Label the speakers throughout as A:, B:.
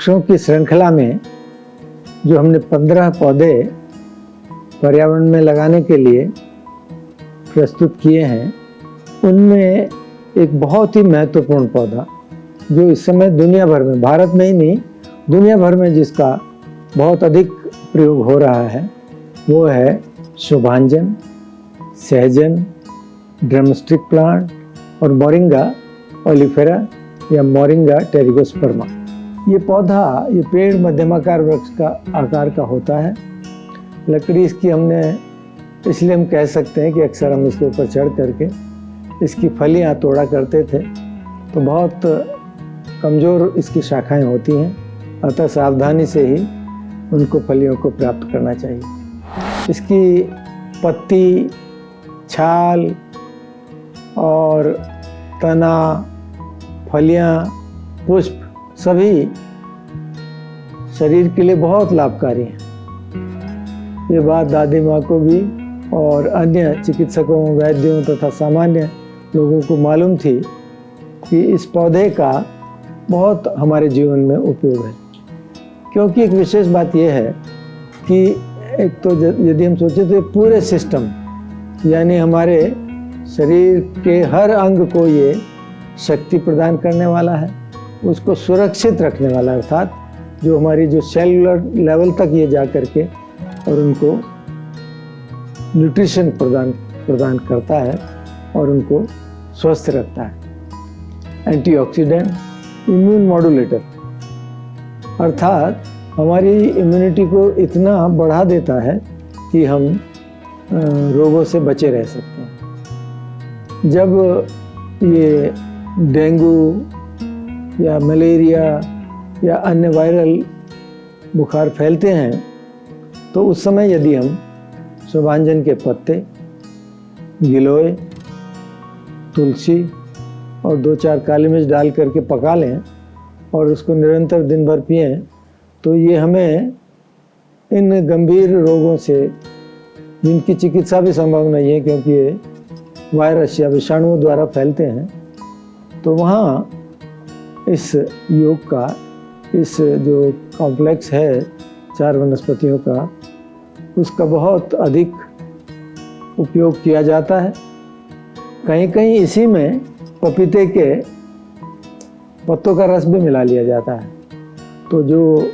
A: वृक्षों की श्रृंखला में जो हमने 15 पौधे पर्यावरण में लगाने के लिए प्रस्तुत किए हैं, उनमें एक बहुत ही महत्वपूर्ण पौधा जो इस समय दुनिया भर में, भारत में ही नहीं दुनिया भर में जिसका बहुत अधिक प्रयोग हो रहा है, वो है शोभांजन, सहजन, ड्रमस्टिक प्लांट और मोरिंगा ओलिफेरा या मोरिंगा टेरिगोस्पर्मा। ये पौधा, ये पेड़ मध्यमाकार वृक्ष का आकार का होता है। लकड़ी इसकी हमने, इसलिए हम कह सकते हैं कि अक्सर हम इसके ऊपर चढ़ करके इसकी फलियां तोड़ा करते थे, तो बहुत कमज़ोर इसकी शाखाएं होती हैं, अतः सावधानी से ही उनको फलियों को प्राप्त करना चाहिए। इसकी पत्ती, छाल और तना, फलियां, पुष्प सभी शरीर के लिए बहुत लाभकारी हैं। ये बात दादी माँ को भी और अन्य चिकित्सकों, वैद्यों तथा सामान्य लोगों को मालूम थी कि इस पौधे का बहुत हमारे जीवन में उपयोग है। क्योंकि एक विशेष बात यह है कि एक तो यदि हम सोचें तो पूरे सिस्टम, यानी हमारे शरीर के हर अंग को ये शक्ति प्रदान करने वाला है, उसको सुरक्षित रखने वाला, अर्थात जो हमारी जो सेलुलर लेवल तक ये जा करके और उनको न्यूट्रिशन प्रदान करता है और उनको स्वस्थ रखता है। एंटीऑक्सीडेंट, इम्यून मॉड्यूलेटर, अर्थात हमारी इम्यूनिटी को इतना बढ़ा देता है कि हम रोगों से बचे रह सकते हैं। जब ये डेंगू या मलेरिया या अन्य वायरल बुखार फैलते हैं, तो उस समय यदि हम शोभांजन के पत्ते, गिलोय, तुलसी और 2-4 काली मिर्च डाल करके पका लें और उसको निरंतर दिन भर पिएं, तो ये हमें इन गंभीर रोगों से, जिनकी चिकित्सा भी संभव नहीं है क्योंकि ये वायरस या विषाणुओं द्वारा फैलते हैं, तो वहाँ इस योग का, इस जो कॉम्प्लेक्स है 4 वनस्पतियों का, उसका बहुत अधिक उपयोग किया जाता है। कहीं कहीं इसी में पपीते के पत्तों का रस भी मिला लिया जाता है, तो जो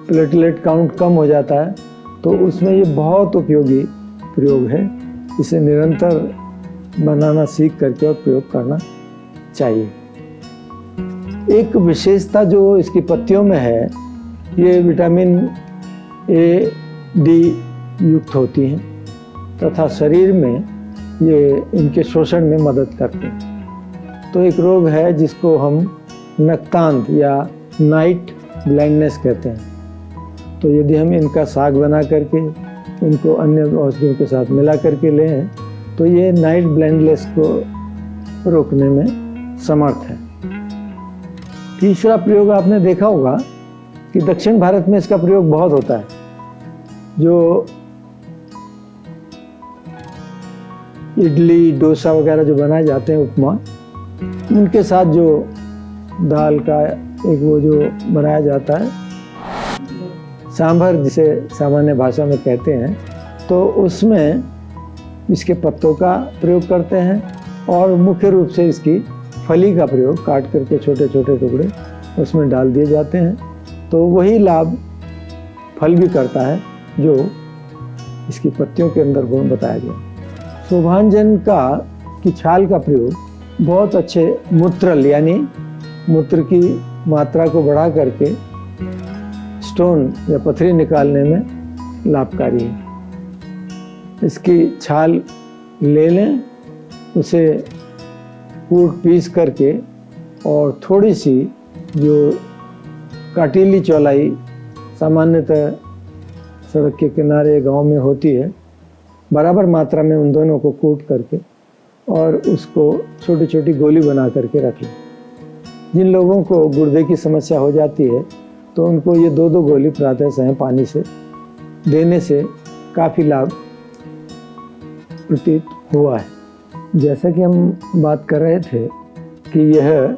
A: प्लेटलेट काउंट कम हो जाता है, तो उसमें ये बहुत उपयोगी प्रयोग है। इसे निरंतर बनाना सीख करके और प्रयोग करना चाहिए। एक विशेषता जो इसकी पत्तियों में है, ये विटामिन ए, डी युक्त होती हैं तथा शरीर में ये इनके शोषण में मदद करते हैं। तो एक रोग है जिसको हम नक्तांत या नाइट ब्लाइंडनेस कहते हैं। तो यदि हम इनका साग बना करके इनको अन्य औषधियों के साथ मिला करके लें, तो ये नाइट ब्लाइंडनेस को रोकने में समर्थ है। तीसरा प्रयोग आपने देखा होगा कि दक्षिण भारत में इसका प्रयोग बहुत होता है। जो इडली, डोसा वगैरह जो बनाए जाते हैं, उपमा, उनके साथ जो दाल का एक वो जो बनाया जाता है, सांभर जिसे सामान्य भाषा में कहते हैं, तो उसमें इसके पत्तों का प्रयोग करते हैं और मुख्य रूप से इसकी फली का प्रयोग काट करके छोटे छोटे टुकड़े उसमें डाल दिए जाते हैं, तो वही लाभ फल भी करता है जो इसकी पत्तियों के अंदर गुण बताया गया। शोभांजन की छाल का प्रयोग बहुत अच्छे मूत्रल, यानी मूत्र की मात्रा को बढ़ा करके स्टोन या पथरी निकालने में लाभकारी है। इसकी छाल ले लें, उसे कूट पीस करके और थोड़ी सी जो काटीली चौलाई सामान्यतः सड़क के किनारे गांव में होती है, बराबर मात्रा में उन दोनों को कूट करके और उसको छोटी छोटी गोली बना करके रख लें। जिन लोगों को गुर्दे की समस्या हो जाती है, तो उनको ये 2-2 गोली प्रातः सेहं पानी से देने से काफ़ी लाभ प्रतीत हुआ है। जैसा कि हम बात कर रहे थे कि यह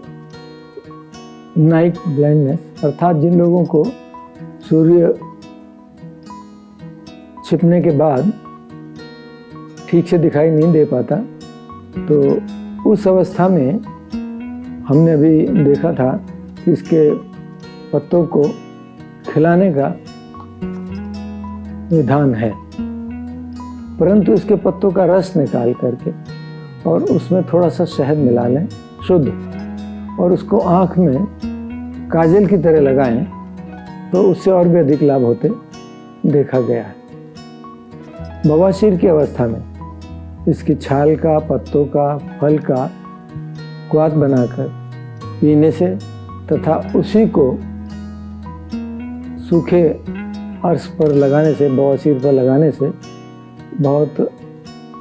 A: नाइट ब्लाइंडनेस अर्थात जिन लोगों को सूर्य छिपने के बाद ठीक से दिखाई नहीं दे पाता, तो उस अवस्था में हमने अभी देखा था कि इसके पत्तों को खिलाने का विधान है, परंतु इसके पत्तों का रस निकाल करके और उसमें थोड़ा सा शहद मिला लें शुद्ध, और उसको आँख में काजल की तरह लगाएं तो उससे और भी अधिक लाभ होते देखा गया है। बवासीर की अवस्था में इसकी छाल का, पत्तों का, फल का क्वाथ बनाकर पीने से तथा उसी को सूखे अर्श पर लगाने से, बवासीर पर लगाने से बहुत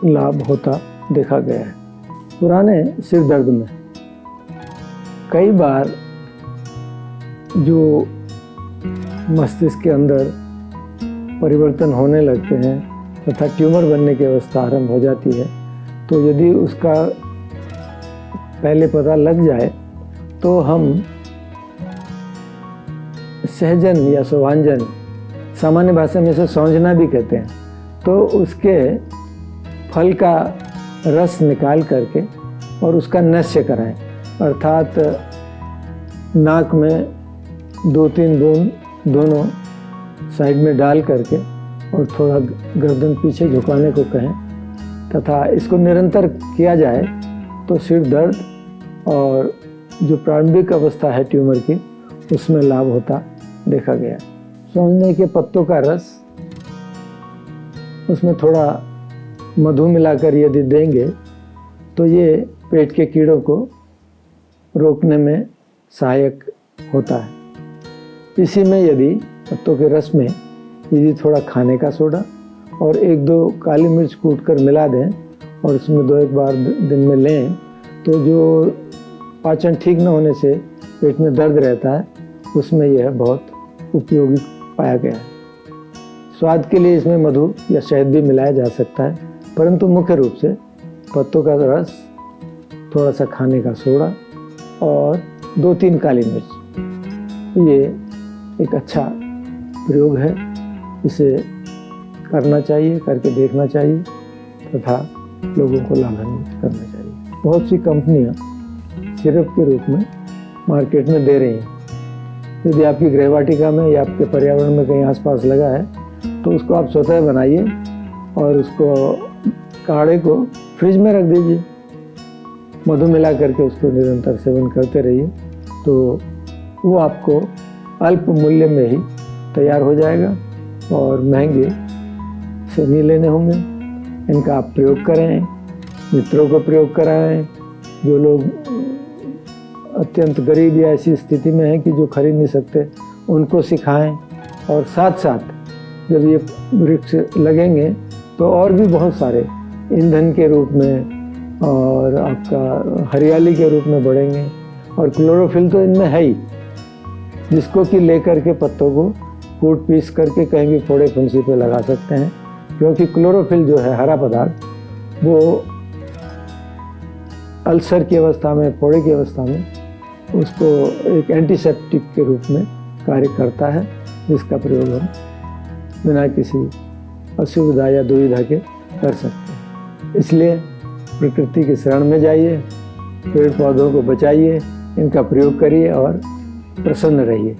A: लाभ होता देखा गया है। पुराने सिर दर्द में कई बार जो मस्तिष्क के अंदर परिवर्तन होने लगते हैं तथा ट्यूमर बनने की अवस्था आरंभ हो जाती है, तो यदि उसका पहले पता लग जाए तो हम सहजन या सोभांजन, सामान्य भाषा में इसे सौंजना भी कहते हैं, तो उसके फल का रस निकाल करके और उसका नस्य कराएं, अर्थात नाक में 2-3 बूंद दोनों साइड में डाल करके और थोड़ा गर्दन पीछे झुकाने को कहें तथा इसको निरंतर किया जाए तो सिर दर्द और जो प्रारंभिक अवस्था है ट्यूमर की उसमें लाभ होता देखा गया। सौंजने के पत्तों का रस उसमें थोड़ा मधु मिलाकर यदि देंगे तो ये पेट के कीड़ों को रोकने में सहायक होता है। इसी में यदि पत्तों के रस में यदि थोड़ा खाने का सोडा और 1-2 काली मिर्च कूट कर मिला दें और उसमें 2-1 बार दिन में लें तो जो पाचन ठीक न होने से पेट में दर्द रहता है उसमें यह बहुत उपयोगी पाया गया है। स्वाद के लिए इसमें मधु या शहद भी मिलाया जा सकता है, परंतु मुख्य रूप से पत्तों का रस, थोड़ा सा खाने का सोडा और 2-3 काली मिर्च, ये एक अच्छा प्रयोग है। इसे करना चाहिए, करके देखना चाहिए तथा लोगों को लाभान्वित करना चाहिए। बहुत सी कंपनियां सिरप के रूप में मार्केट में दे रही हैं। यदि आपकी गृहवाटिका में या आपके पर्यावरण में कहीं आसपास लगा है तो उसको आप स्वतः बनाइए और उसको काढ़े को फ्रिज में रख दीजिए, मधु मिला करके उसको निरंतर सेवन करते रहिए तो वो आपको अल्प मूल्य में ही तैयार हो जाएगा और महंगे से नहीं लेने होंगे। इनका आप प्रयोग करें, मित्रों को प्रयोग कराएं, जो लोग अत्यंत गरीब या ऐसी स्थिति में हैं कि जो खरीद नहीं सकते उनको सिखाएं, और साथ साथ जब ये वृक्ष लगेंगे तो और भी बहुत सारे ईंधन के रूप में और आपका हरियाली के रूप में बढ़ेंगे। और क्लोरोफिल तो इनमें है ही, जिसको कि लेकर के पत्तों को कूट पीस करके कहीं भी फोड़े फुंसी पे लगा सकते हैं, क्योंकि क्लोरोफिल जो है हरा पदार्थ वो अल्सर की अवस्था में, फोड़े की अवस्था में उसको एक एंटीसेप्टिक के रूप में कार्य करता है, जिसका प्रयोग हम बिना किसी असुविधा या दुविधा के कर सकते हैं। इसलिए प्रकृति की शरण में जाइए, पेड़ पौधों को बचाइए, इनका प्रयोग करिए और प्रसन्न रहिए।